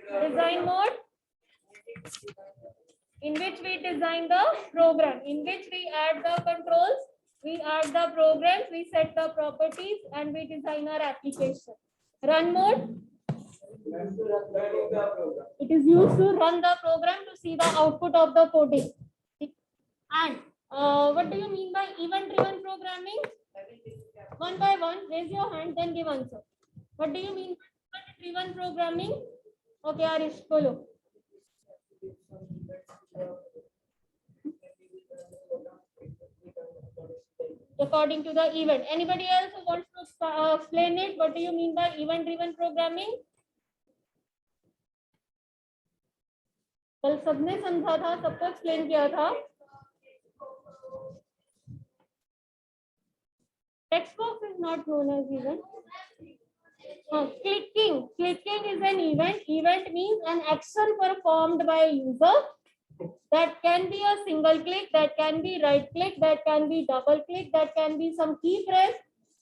Design mode, in which we design the program, in which we add the controls, we add the programs, we set the properties, and we design our application. Run mode, it is used to run the program to see the output of the coding. And what do you mean by event-driven programming? One by one, raise your hand, then give answer. What do you mean by event-driven programming? Okay, Arish, follow. According to the event. Anybody else who wants to explain it? What do you mean by event-driven programming? कल सबने समझा था, सबको explain किया था. Text box is not known as event. Clicking is an event. Event means an action performed by a user. That can be a single click, that can be right click, that can be double click, that can be some key press,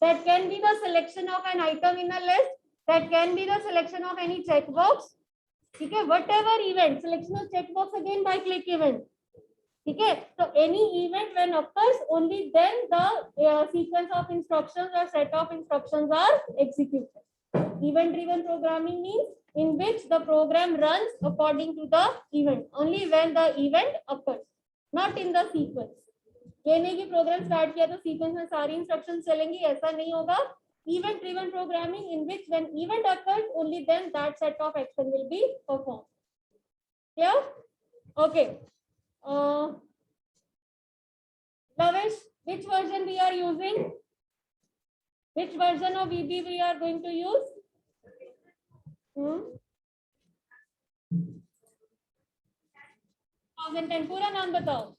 that can be the selection of an item in a list, that can be the selection of any checkbox. Okay, whatever event, selection of checkbox again by click event. Okay, so any event when occurs, only then the sequence of instructions or set of instructions are executed. Event-driven programming means in which the program runs according to the event, only when the event occurs, not in the sequence. ये नहीं कि programme start किया तो sequence में सारी instructions चलेंगी, ऐसा नहीं होगा. Event driven programming in which when event occurs, only then that set of action will be performed. Clear? Okay. Lavish, which version we are using? Which version of VB we are going to use? 2010. पूरा नाम बताओ.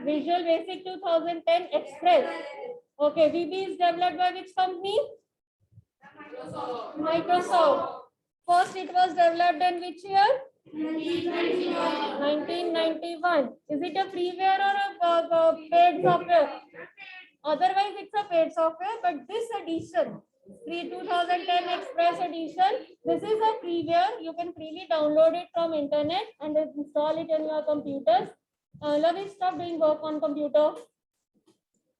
Visual Basic 2010 Express. Okay, VB is developed by which company? Microsoft. First it was developed in which year? 1991. Is it a freeware or a paid software? Otherwise it's a paid software, but this edition, 2010 Express edition, this is a freeware. You can freely download it from internet and install it in your computers. Lavish, stop doing work on computer.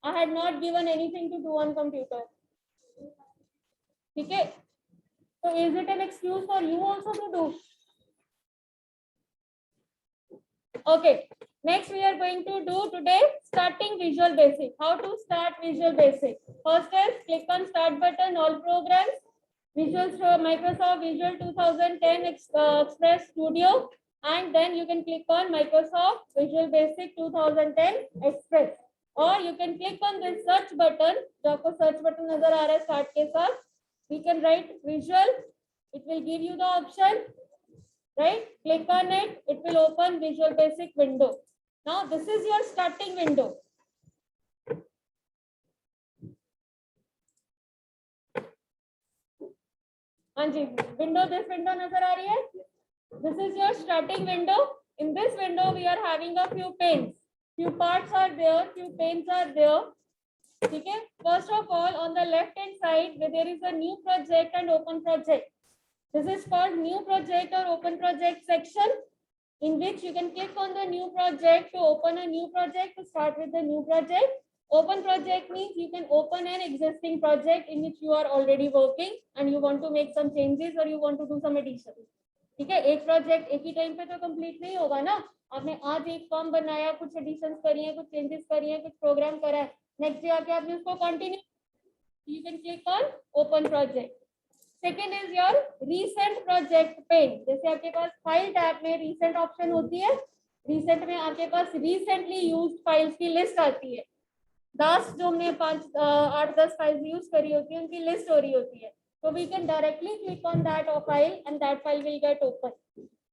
I had not given anything to do on computer. Okay. So is it an excuse for you also to do? Okay. Next we are going to do today starting Visual Basic. How to start Visual Basic? First is click on Start button, all programs, Visual Microsoft Visual 2010 Express Studio, and then you can click on Microsoft Visual Basic 2010 Express, or you can click on this search button. जो आपको search button नजर आ रहा है start के साथ, we can write Visual. It will give you the option. Right? Click on it. It will open Visual Basic window. Now this is your starting window. हाँ जी, window, this window नजर आ रही है? This is your starting window. In this window, we are having a few panes. Few parts are there, few panes are there. Okay. First of all, on the left hand side, where there is a new project and open project. This is called new project or open project section, in which you can click on the new project to open a new project, to start with the new project. Open project means you can open an existing project in which you are already working and you want to make some changes or you want to do some additions. ठीक है, एक project एक ही time पे तो complete नहीं होगा ना. आपने आज एक फॉर्म बनाया, कुछ एडिशंस करी हैं, कुछ चेंजेस करी हैं, कुछ प्रोग्राम करा है, नेक्स्ट डे आके आपने उसको continue, you can click on open project. Second is your recent project pane. जैसे आपके पास फाइल टैब में रीसेंट ऑप्शन होती है, रीसेंट में आपके पास रिसेंटली यूज्ड फाइल्स की लिस्ट आती है. लास्ट जो हमने 8-10 फाइल्स यूज करी होती है उनकी लिस्ट हो रही होती है. So we can directly click on that file and that file will get open.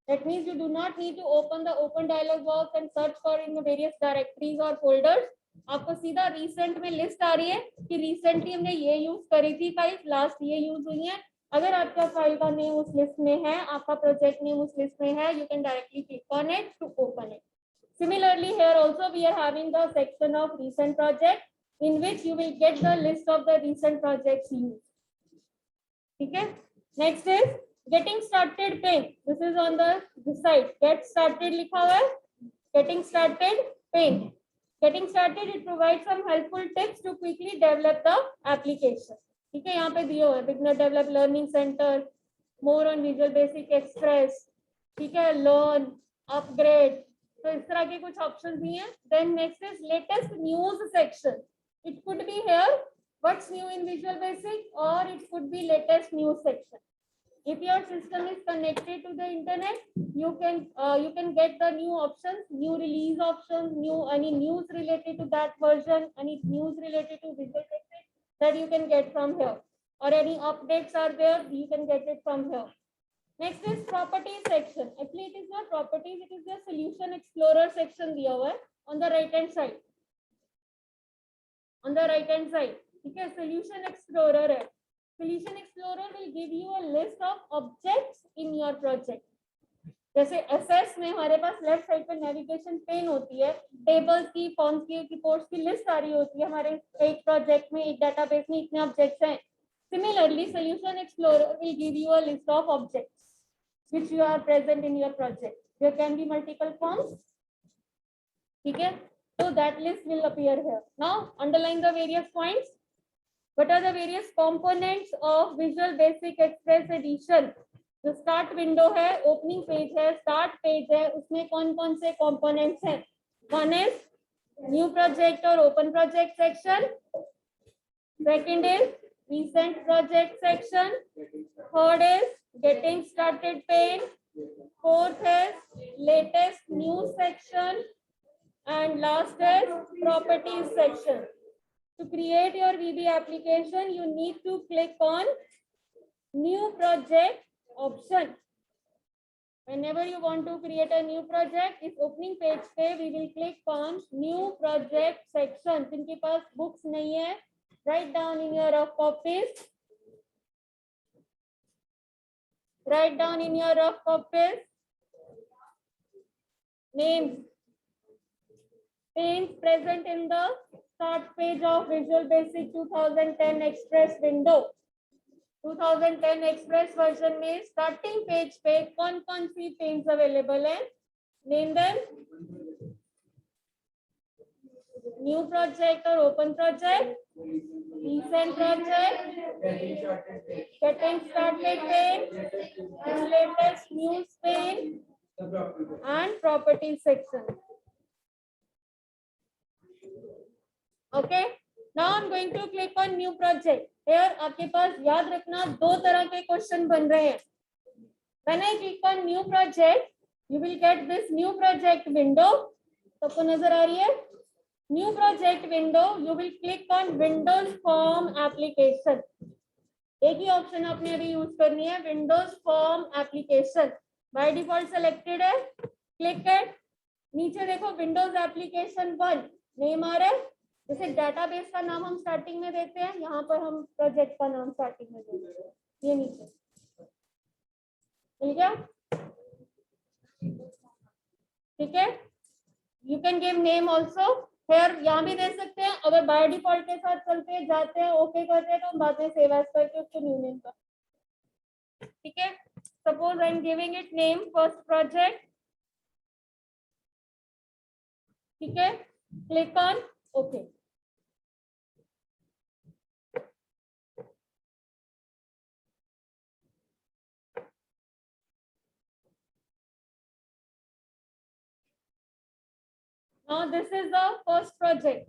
That means you do not need to open the open dialog box and search for in various directories or folders. आपको सीधा recent में list आ रही है कि recently हमने ये use करी थी फाइल, last ये use हुई है. अगर आपका फाइल का नेम उस लिस्ट में है, आपका प्रोजेक्ट नेम उस लिस्ट में है, you can directly click on it to open it. Similarly, here also we are having the section of recent project. in which you will get the list of the recent projects used. Okay. Next is getting started pane. This is on the this side. Get started लिखा हुआ है. Getting started pane. Getting started, it provides some helpful tips to quickly develop the application. ठीक है, यहाँ पे दिए हुए beginner develop learning center, more on Visual Basic Express, ठीक है, learn, upgrade, तो इस तरह के कुछ ऑप्शन दिए हैं. Then next is latest news section. It could be here what's new in Visual Basic, or it could be latest news section. If your system is connected to the internet, you can get the new options, new release options, any news related to that version, any news related to Visual Basic that you can get from here, or any updates are there, you can get it from here. Next is properties section. Actually, it is not properties, it is the solution explorer section दिया हुआ है on the right hand side. On the right hand side, ठीक है, solution explorer है. Solution Explorer will give you a list of objects in your project. जैसे SS में हमारे पास left side पे नेविगेशन पेन होती है, टेबल्स की, फॉर्म्स की, रिपोर्ट्स की लिस्ट आ रही होती है. हमारे एक प्रोजेक्ट में, एक डेटाबेस में इतने ऑब्जेक्ट्स हैं. Similarly, Solution Explorer will give you a list of objects which you are present in your project. There can be multiple forms. ठीक है, so that list will appear here. Now underline the various points. What are the various components of Visual Basic Express Edition? जो start window है, opening page है, start page है, उसमें कौन कौन से कंपोनेंट्स हैं? वन इज न्यू प्रोजेक्ट और open project section. Second is recent project section. Third is getting started pane. Fourth is latest news section. And last is properties section. To create your VB application, you need to click on new project option. Whenever you want to create a new project, इस opening page पे we will click on new project section. जिनके पास books नहीं है, write down in your rough copies. Write down in your rough copies names. Panes present in the start page of Visual Basic 2010 Express window. 2010 Express version में starting page पे कौन कौन सी panes available हैं? Name them. New project or open project, recent project, getting started pane, latest news pane, and properties section. Okay, now I'm going to click on new project. Here आपके पास याद रखना दो तरह के क्वेश्चन बन रहे हैं. When I click on new project, you will get this new project window. सबको नजर आ रही है? New project window, you will click on Windows Form Application. एक ही ऑप्शन आपने अभी यूज करनी है, Windows Form Application. By default selected है. Click it. नीचे देखो Windows Application 1 नेम आ रहा है. जैसे डेटाबेस का नाम हम स्टार्टिंग में देते हैं, यहाँ पर हम प्रोजेक्ट का नाम स्टार्टिंग में देते हैं. ये नीचे ठीक है. ठीक है, you can give name also. फिर यहाँ भी दे सकते हैं. अगर बाय डिफॉल्ट के साथ चलते हैं, जाते हैं, ओके करते हैं, तो हम बाद में सेव एज करके उसको न्यू नेम कर. ठीक है, suppose I am giving it name first project. ठीक है, click on okay. Now this is the first project.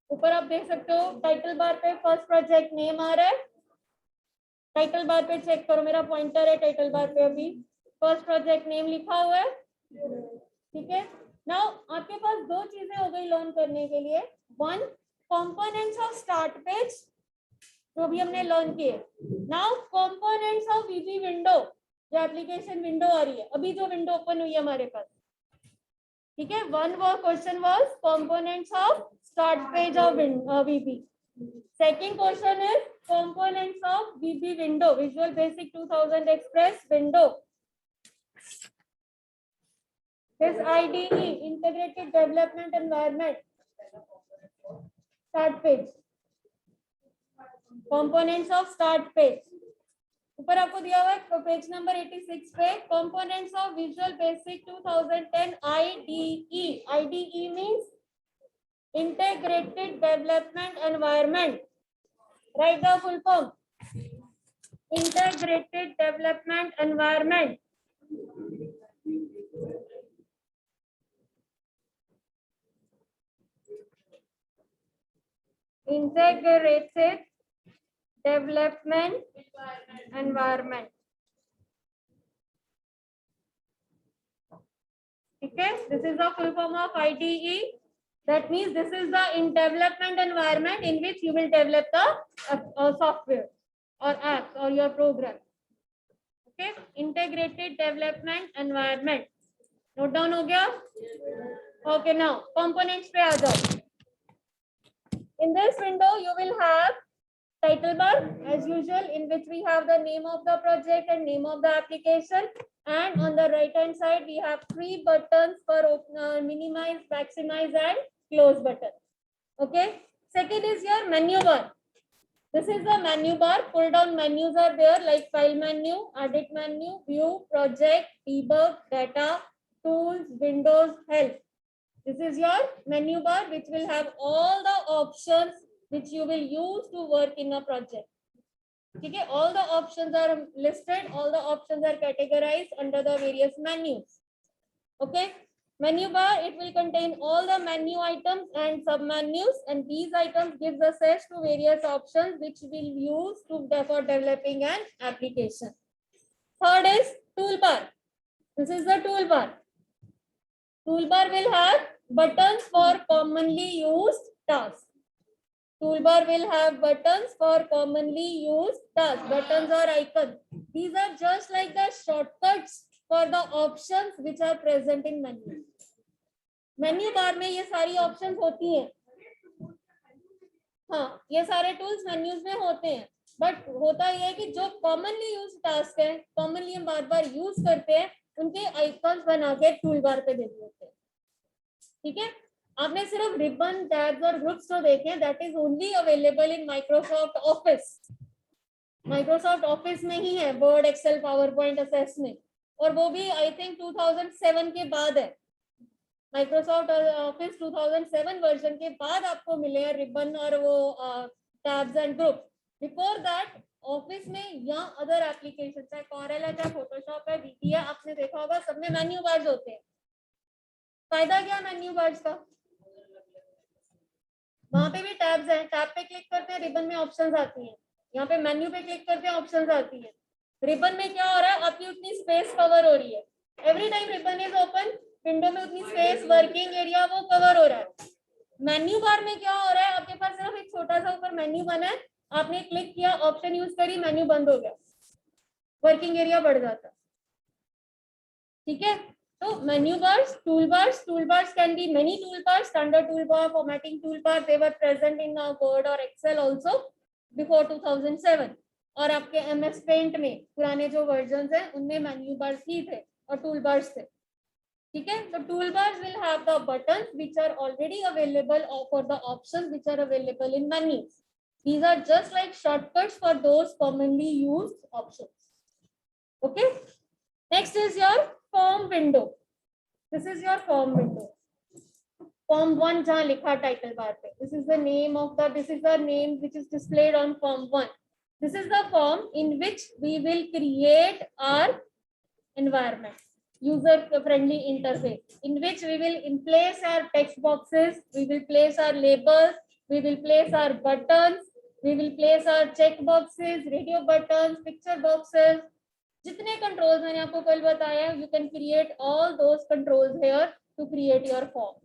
ऊपर आप देख सकते हो टाइटल बार पे फर्स्ट प्रोजेक्ट नेम आ रहा है. टाइटल बार पे चेक करो, मेरा पॉइंटर है टाइटल बार पे, अभी फर्स्ट प्रोजेक्ट नेम लिखा हुआ है. ठीक है, नाउ आपके पास दो चीजें हो गई लर्न करने के लिए. One, components of start page जो भी हमने लर्न किए. Now components of VB window, जो एप्लीकेशन विंडो आ रही है, अभी जो विंडो ओपन हुई है हमारे पास. ठीक है, वन वो question was components of start page of VB. Second question is components of VB window, visual basic 2000 express window. This IDE, integrated development environment. start page. Components of start page. ऊपर आपको दिया हुआ है page number 86 पे components of visual basic 2010 IDE. IDE means integrated development environment. Write the full form. Integrated development environment. Integrated development environment. Okay, this is the full form of IDE. That means this is the in development environment in which you will develop the software or apps or your program. Okay, integrated development environment. Note down हो गया? Okay, now components पे आ जाओ. In this window, you will have title bar as usual, in which we have the name of the project and name of the application. And on the right hand side, we have 3 buttons for minimize, maximize, and close button. Okay. Second is your menu bar. This is the menu bar. Pull down menus are there like file menu, edit menu, view, project, debug, data, tools, windows, help. This is your menu bar, which will have all the options which you will use to work in a project. Okay, all the options are listed, all the options are categorized under the various menus. Okay, menu bar, it will contain all the menu items and sub-menus, and these items gives access to various options which we'll use for developing an application. Third is toolbar. This is the toolbar. Toolbar will have buttons for commonly used tasks. Toolbar will have buttons for commonly used tasks. Buttons or icons. These are just like the shortcuts for the options which are present in menu. Menu bar में ये सारी options होती हैं. हाँ, ये सारे tools menus में होते हैं. But होता ये है कि जो commonly used task है, commonly हम बार-बार use करते हैं, उनके icons बना के toolbar पे दे देते हैं. ठीक है? आपने सिर्फ रिबन, टैब्स और ग्रुप्स तो देखे, that is only available in Microsoft Office. Microsoft Office में ही है, Word, Excel, PowerPoint, Access में, और वो भी आई थिंक 2007 के बाद है. माइक्रोसॉफ्ट ऑफिस 2007 वर्जन के बाद आपको मिले हैं रिबन और वो tabs and group. Before that office में या अदर एप्लीकेशन, चाहे कॉरेल है, चाहे फोटोशॉप है, वीटी है, आपने देखा होगा सब में मेन्यू बार्स होते हैं. फायदा क्या मेन्यू बार्स का? वहां पे भी टैब्स हैं, टैब पे क्लिक करते हैं, रिबन में ऑप्शंस आती हैं. यहाँ पे मेन्यू पे क्लिक करते हैं, ऑप्शंस आती हैं. रिबन में क्या हो रहा है, आपकी उतनी स्पेस कवर हो रही है. Every time ribbon is open, window में उतनी स्पेस, वर्किंग एरिया वो कवर हो रहा है. मेन्यू बार में क्या हो रहा है, आपके पास सिर्फ एक छोटा सा ऊपर मेन्यू बना है, आपने क्लिक किया, ऑप्शन यूज करी, मेन्यू बंद हो गया, वर्किंग एरिया बढ़ जाता. ठीक है? So menu bars, toolbars can be many toolbars. Standard toolbar, formatting toolbar, they were present in Word or Excel also before 2007. और आपके MS Paint में पुराने जो versions हैं उनमें menu bars ही थे और toolbars थे. ठीक है? So toolbars will have the buttons which are already available for the options which are available in menus. These are just like shortcuts for those commonly used options. Okay? Next is your form window. This is your form window. Form 1 जहाँ लिखा title bar पे. This is the name which is displayed on form 1. This is the form in which we will create our environment, user friendly interface, in which we will place our text boxes, we will place our labels, we will place our buttons, we will place our check boxes, radio buttons, picture boxes. जितने controls मैंने आपको कल बताया, you can create all those controls here to create your form.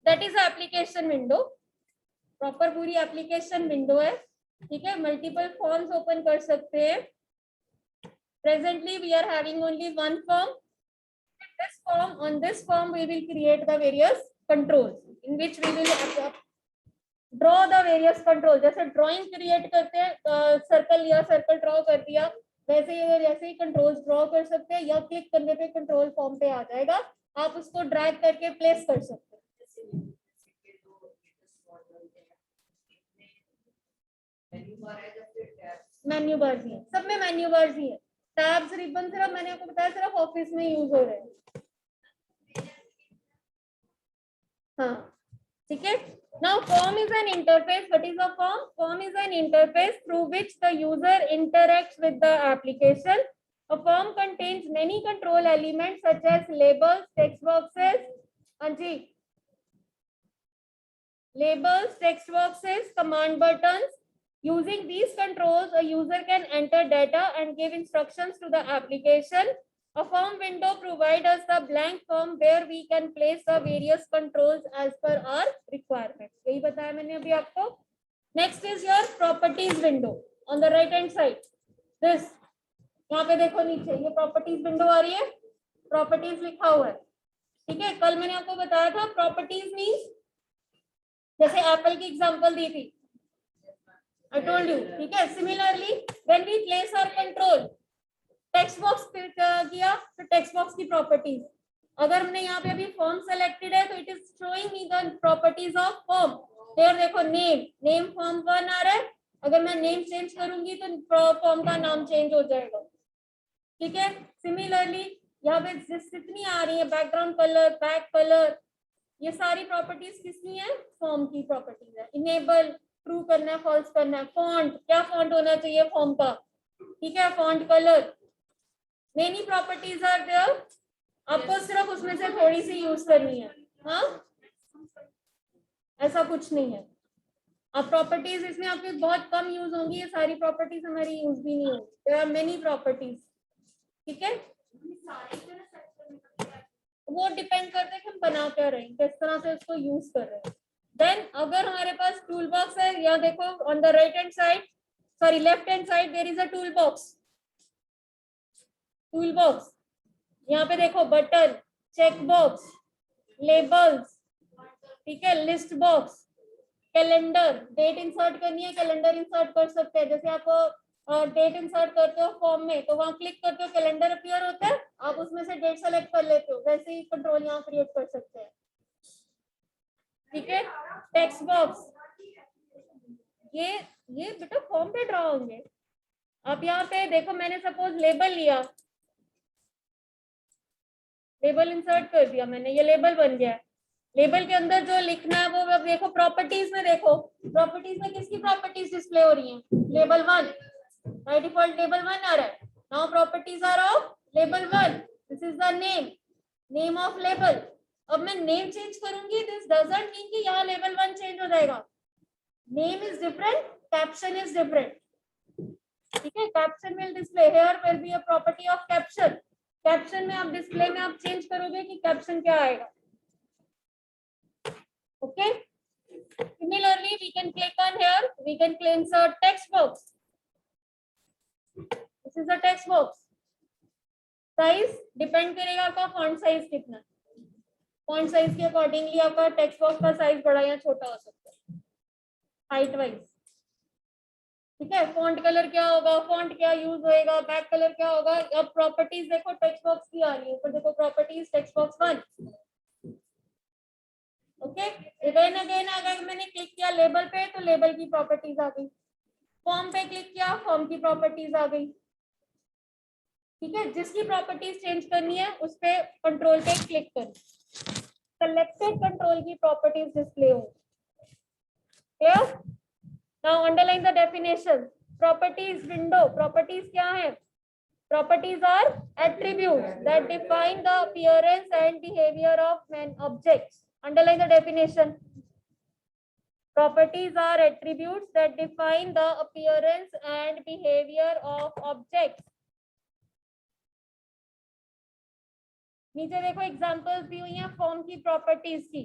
That is application window. Proper पूरी application window है. ठीक है? Multiple forms open कर सकते हैं. Presently we are having only one form. On this form we will create the various controls in which we will draw the various control. जैसे drawing create करते हैं, circle या सर्कल ड्रॉ कर दिया, वैसे ही कंट्रोल्स ड्रॉ कर सकते हैं, या क्लिक करने पे कंट्रोल फॉर्म पे आ जाएगा, आप उसको ड्रैग करके प्लेस कर सकते हैं. मेन्यू बार्स ही है, सब में मेन्यू बार्स ही है। टैब्स रिबन सिर्फ मैंने आपको बताया सिर्फ ऑफिस में यूज हो रहे हैं। हाँ ठीक है। Now form is an interface. What is a form? Form is an interface through which the user interacts with the application. A form contains many control elements such as labels, text boxes, Anji, labels, text boxes, command buttons. Using these controls, a user can enter data and give instructions to the application. A form window provides us the blank form where we can place the various controls as per our requirements. यही बताया मैंने अभी आपको. Next is your properties window on the right hand side. This यहाँ पे देखो नीचे ये properties window आ रही है. Properties लिखा हुआ है. ठीक है. कल मैंने आपको बताया था properties means जैसे एप्पल की एग्जांपल दी थी. I told you. ठीक है. Similarly, when we place our control, text box किया तो टेक्स्ट बॉक्स की प्रॉपर्टीज. अगर हमने यहाँ पे अभी फॉर्म सेलेक्टेड है तो it is showing me the properties of form. फिर देखो नेम फॉर्म 1 आ रहा है. अगर मैं नेम चेंज करूंगी तो फॉर्म का नाम चेंज हो जाएगा. ठीक है. सिमिलरली यहाँ पे जितनी आ रही है बैकग्राउंड कलर, बैक कलर, ये सारी प्रॉपर्टीज किसकी है? फॉर्म की प्रॉपर्टीज है. इनेबल ट्रू करना है, फॉल्स करना है. फॉन्ट, क्या फॉन्ट होना चाहिए फॉर्म का. ठीक है. Font colour, many properties are there. आपको सिर्फ उसमें से थोड़ी सी यूज करनी है. हाँ ऐसा कुछ नहीं है. अब प्रॉपर्टीज इसमें आपके बहुत कम यूज होंगी. ये सारी प्रॉपर्टीज हमारी यूज भी नहीं होगी. There are many properties. ठीक है. वो डिपेंड करता है कि हम बना क्या रहे हैं, किस तरह से उसको यूज कर रहे हैं. देन अगर हमारे पास टूल बॉक्स है, या देखो on the right hand side, sorry left hand side, there is a tool box. Tool box यहाँ पे देखो बटन, चेक बॉक्स, लेबल्स. ठीक है. List box, calendar, date insert करनी है कैलेंडर इंसर्ट कर सकते हैं. जैसे आप डेट इंसर्ट करते हो फॉर्म में तो वहां क्लिक करते हो कैलेंडर अपीयर होता है, आप उसमें से डेट सेलेक्ट कर लेते हो. वैसे ही कंट्रोल यहाँ क्रिएट कर सकते हैं. ठीक है. टेक्स्ट बॉक्स, ये बेटा फॉर्म पे ड्रॉ होंगे. आप यहाँ पे देखो मैंने सपोज लेबल लिया, लेबल इंसर्ट कर दिया मैंने, ये लेबल बन गया. लेबल के अंदर जो लिखना है वो अब देखो प्रॉपर्टीज में, देखो प्रॉपर्टीज में किसकी प्रॉपर्टीज डिस्प्ले हो रही हैं? लेबल 1. बाय डिफॉल्ट लेबल 1 आ रहा है. Now properties are of label 1. This is the name of label. अब मैं नेम चेंज करूंगी, दिस डजंट मीन कि यहाँ लेबल 1 चेंज हो जाएगा. Name is different, caption is different. ठीक है. Caption will display, here will be a property of caption. Caption में आप डिस्प्ले में आप चेंज करोगे कि कैप्शन क्या आएगा. Okay. Similarly we can click on here, we can insert text box. This is a text box. Size depend करेगा आपका फॉन्ट साइज कितना. फॉन्ट साइज के अकॉर्डिंगली आपका टेक्स्ट बॉक्स का साइज बड़ा या छोटा हो सकता है हाइट वाइज. ठीक है. फॉन्ट कलर क्या होगा, फॉन्ट क्या यूज होएगा, बैक कलर क्या होगा. अब प्रॉपर्टीज देखो टेक्स्ट बॉक्स की आ रही है, पर देखो properties text box 1. Okay. Again अगर मैंने क्लिक किया लेबल पे तो लेबल की प्रॉपर्टीज आ गई. फॉर्म पे क्लिक किया, फॉर्म की प्रॉपर्टीज आ गई. ठीक है. जिसकी प्रॉपर्टीज चेंज करनी है उस पे कंट्रोल पे क्लिक करें, सेलेक्टेड कंट्रोल की प्रॉपर्टीज डिस्प्ले होंगी. Clear. Now underline the definition. Properties window, properties क्या है? Properties are attributes that define the appearance and behavior of an object. Underline the definition. Properties are attributes that define the appearance and behavior of objects. नीचे देखो examples दी हुई हैं form की properties की.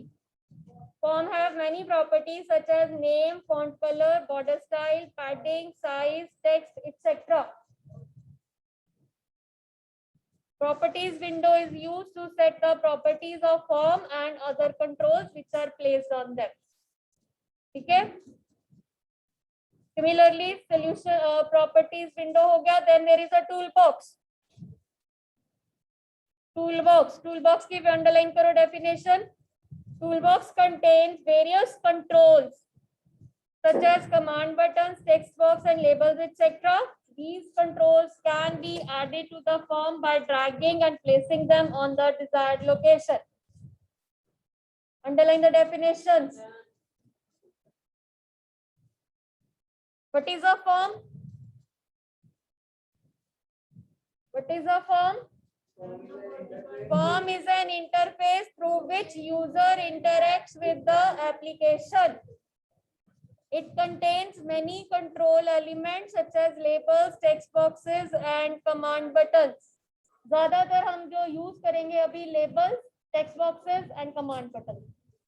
Form have many properties such as name, font color, border style, padding, size, text, etc. Properties window is used to set the properties of form and other controls which are placed on them. ठीक है. Similarly, solution properties window हो गया. Then there is a toolbox. Toolbox की underline करो definition. Toolbox contains various controls such as command buttons, text box, and labels, etc. These controls can be added to the form by dragging and placing them on the desired location. Underline the definitions. What is a form? What is a form? Form is an interface through which user interacts with the application. It contains many control elements such as labels, text boxes and command buttons. ज्यादातर हम जो use करेंगे अभी labels, text boxes and command button.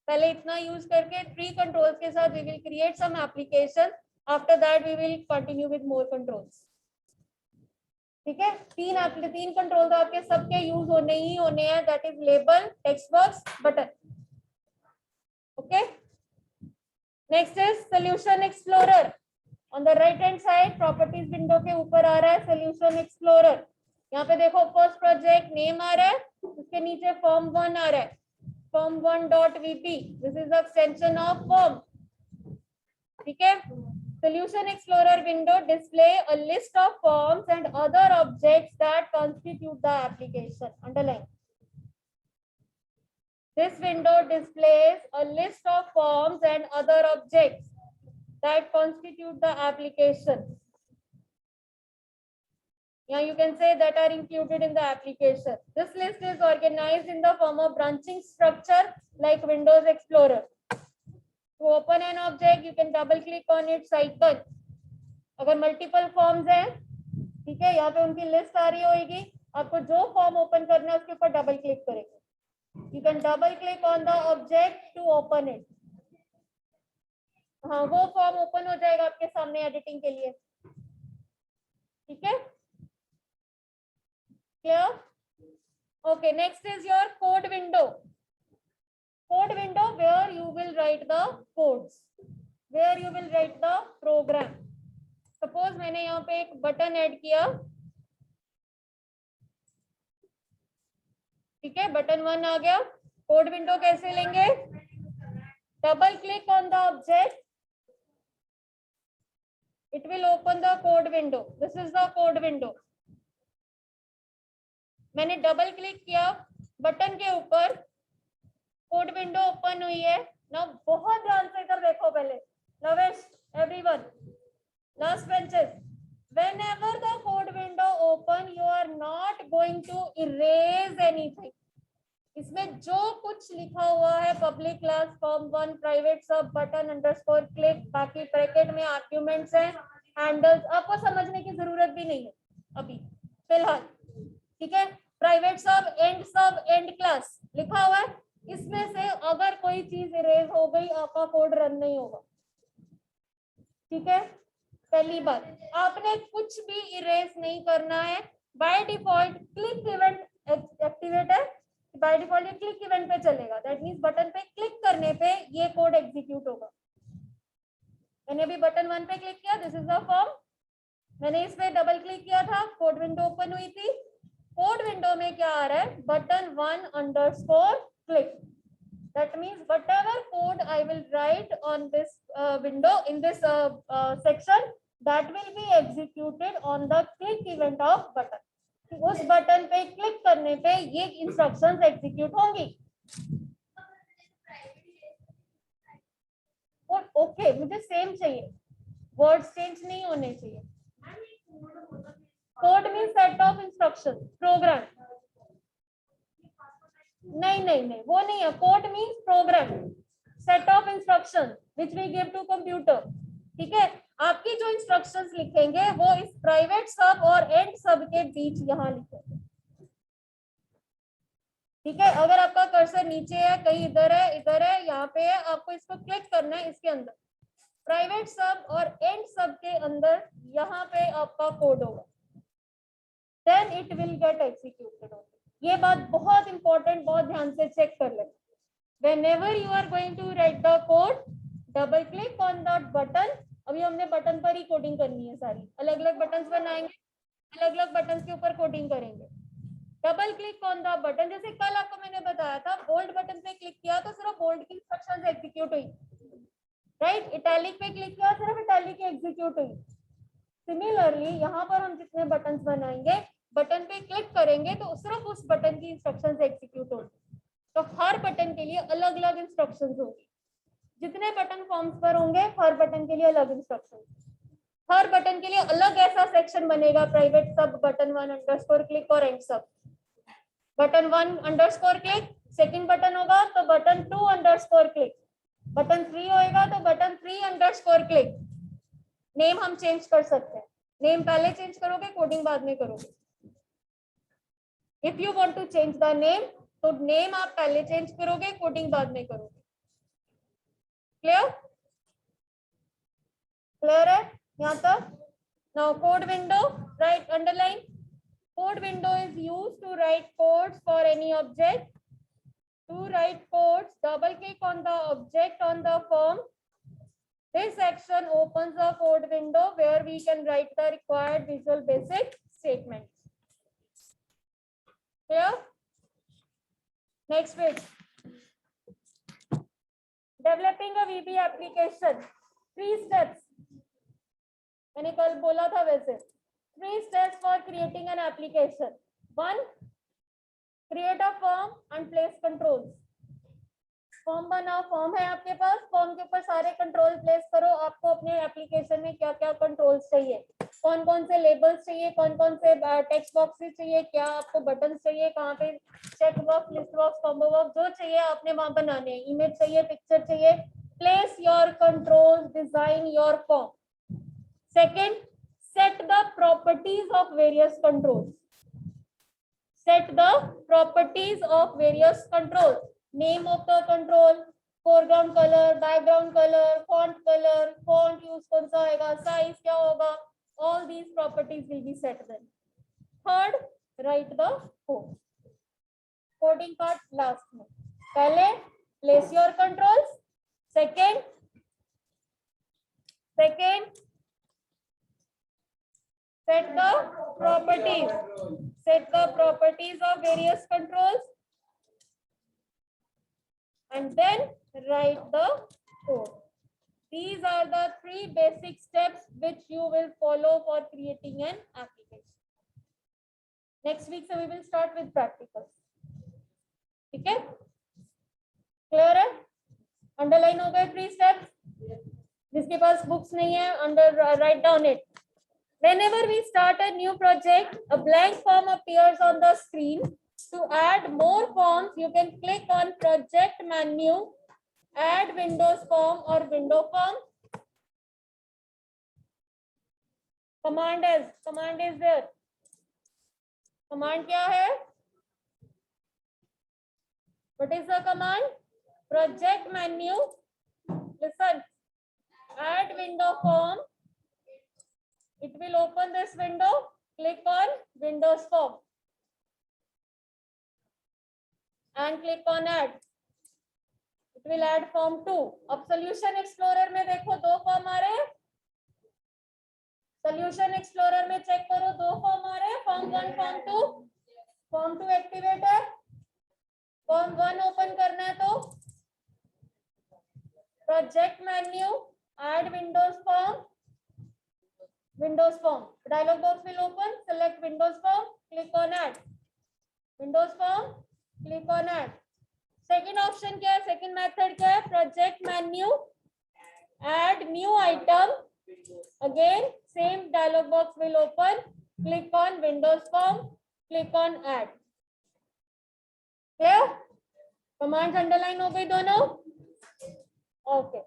पहले इतना use करके 3 controls के साथ we will create some application. After that we will continue with more controls. ठीक है, 3 कंट्रोल तो आपके सबके यूज होने ही होने हैं. That is label, text box, button. Okay, next is solution explorer. On the right hand side properties window के ऊपर आ रहा है सोल्यूशन एक्सप्लोरर. यहाँ पे देखो फर्स्ट प्रोजेक्ट नेम आ रहा है, उसके नीचे फॉर्म 1 आ रहा है, form1.vp. This is the extension of form. ठीक है, Solution Explorer window display a list of forms and other objects that constitute the application. Underline. This window displays a list of forms and other objects that constitute the application. Yeah, you can say that are included in the application. This list is organized in the form of branching structure like Windows Explorer. To open an object, you can double click on its icon. अगर multiple forms हैं, ठीक है, यहाँ पे उनकी list आ रही होगी. आपको जो फॉर्म ओपन करना है उसके ऊपर डबल क्लिक करेंगे. You can double click on the object to open it. हाँ, वो फॉर्म ओपन हो जाएगा आपके सामने एडिटिंग के लिए. ठीक है, clear? Okay, next is your code window. Code window where you will write the codes, where you will write the program. Suppose मैंने यहाँ पे एक बटन ऐड किया. ठीक है, बटन 1 आ गया. कोड विंडो कैसे लेंगे? Double click on the object, it will open the code window. This is the code window. मैंने डबल क्लिक किया बटन के ऊपर, कोड विंडो ओपन हुई है. ना बहुत ध्यान से इधर देखो पहले. Navesh, everyone, last benches. Whenever the code window open, you are not going to erase anything. इसमें जो कुछ लिखा हुआ है पब्लिक क्लास फॉर्म 1 प्राइवेट सब बटन अंडरस्कोर क्लिक, बाकी ब्रैकेट में आर्ग्यूमेंट्स हैं, हैंडल्स, आपको समझने की जरूरत भी नहीं है अभी फिलहाल. ठीक है, प्राइवेट सब एंड क्लास लिखा हुआ है. इसमें से अगर कोई चीज इरेज हो गई आपका कोड रन नहीं होगा. ठीक है, पहली बात, आपने कुछ भी इरेज नहीं करना है. By default click event activate है, बाय डिफॉल्ट ये क्लिक इवेंट पे चलेगा. दैट मींस बटन पे क्लिक करने पे ये कोड एग्जीक्यूट होगा. मैंने अभी बटन 1 पे क्लिक किया, दिस इज द फॉर्म. मैंने इस पे डबल क्लिक किया था, कोड विंडो ओपन हुई थी. कोड विंडो में क्या आ रहा है? Button 1 underscore click. That means whatever code I will write on this window in this section, that will be executed on the click event of button. उस button पे click करने पे ये इंस्ट्रक्शंस एग्जीक्यूट होंगी. और ओके, मुझे same चाहिए, words change नहीं होने चाहिए. Code means set of instruction, program. नहीं, वो नहीं है. Code means program, set of instruction which we give to computer. ठीक है, आपकी जो इंस्ट्रक्शंस लिखेंगे वो इस प्राइवेट सब और एंड सब के बीच यहाँ लिखेंगे. ठीक है, अगर आपका कर्सर नीचे है, कहीं इधर है, यहाँ पे है, आपको इसको क्लिक करना है. इसके अंदर प्राइवेट सब और एंड सब के अंदर यहाँ पे आपका कोड होगा. Then it will get executed. ये बात बहुत इंपॉर्टेंट, बहुत ध्यान से चेक कर लें. Whenever you are going to write the code, double click on that button. अभी हमने बटन पर ही कोडिंग करनी है सारी. अलग अलग बटन्स बनाएंगे, अलग अलग बटन्स के ऊपर कोडिंग करेंगे. Double click on the button. जैसे कल आपको मैंने बताया था, बोल्ड बटन पे क्लिक किया तो सिर्फ बोल्ड की इंस्ट्रक्शंस एग्जीक्यूट हुई. राइट, इटैलिक पे क्लिक किया, सिर्फ इटैलिक एग्जीक्यूट हुई। सिमिलरली यहाँ पर हम जितने बटन बनाएंगे, बटन पे क्लिक करेंगे तो सिर्फ उस बटन की इंस्ट्रक्शंस एग्जीक्यूट होगी। तो हर बटन के लिए अलग अलग इंस्ट्रक्शंस होंगी। जितने बटन फॉर्म्स पर होंगे, हर बटन के लिए अलग इंस्ट्रक्शंस, हर बटन के लिए अलग ऐसा सेक्शन बनेगा, प्राइवेट सब, बटन 1 अंडरस्कोर क्लिक और एंड सब। Button 1 underscore click, second button होगा तो बटन 2 अंडरस्कोर क्लिक, बटन 3 होएगा तो बटन 3 अंडरस्कोर क्लिक। नेम हम चेंज कर सकते हैं, नेम पहले चेंज करोगे, कोडिंग बाद में करोगे। If you want to change the name, तो नेम आप पहले चेंज करोगे, कोडिंग बाद में करोगे। क्लियर? क्लियर है यहाँ तक? Now code window, right, underline. Code window is used to write codes for any object. To write codes, double click on the object on the form. This section opens a code window where we can write the required Visual Basic statements. Clear? Next page. Developing a VB application. 3 steps. मैंने कल बोला था वैसे। 3 steps for creating an application. 1, create a form and place controls. Form बनाओ, form है आपके पास, form के ऊपर सारे कंट्रोल प्लेस करो। आपको अपने एप्लीकेशन में क्या क्या कंट्रोल्स चाहिए, कौन कौन से लेबल्स चाहिए, कौन कौन से टेक्स्ट बॉक्सेस चाहिए, क्या आपको बटन चाहिए, कहाँ पे check box, list box, combo box, जो चाहिए आपने वहां बनाने हैं। इमेज चाहिए, पिक्चर चाहिए, place your control, design your form. Second, set the properties of various controls. Set the properties of various controls. Name of the control, foreground color, background color, font use कौन सा होगा, size क्या होगा, all these properties will be set then. Third, write the code. Coding part last में. पहले place your controls. Second, set the properties of various controls, and then write the code. These are the 3 basic steps which you will follow for creating an application. Next week so we will start with practicals. ठीक है? Clear है? Underline हो गए 3 steps. जिसके पास books नहीं है, write down it. Whenever we start a new project, a blank form appears on the screen. To add more forms, you can click on project menu, add Windows form or window form. Command is there. Command क्या है? What is the command? Project menu. Listen. Add window form. It will open this window. Click on Windows form and click on add. It will add form 2. अब Solution Explorer में देखो 2 form आ रहे हैं। Solution Explorer में check करो 2 form आ रहे हैं, form 1, form 2। Form 2 activate है, फॉर्म 1 ओपन करना है तो project menu, add Windows form. Dialog box will open. Select Windows form. Click on add. Windows form. Click on add. Second option क्या है? Second method क्या है? Project menu. Add new item. Again, same dialog box will open. Click on Windows form. Click on add. Clear? Commands underline हो गई दोनों? Okay.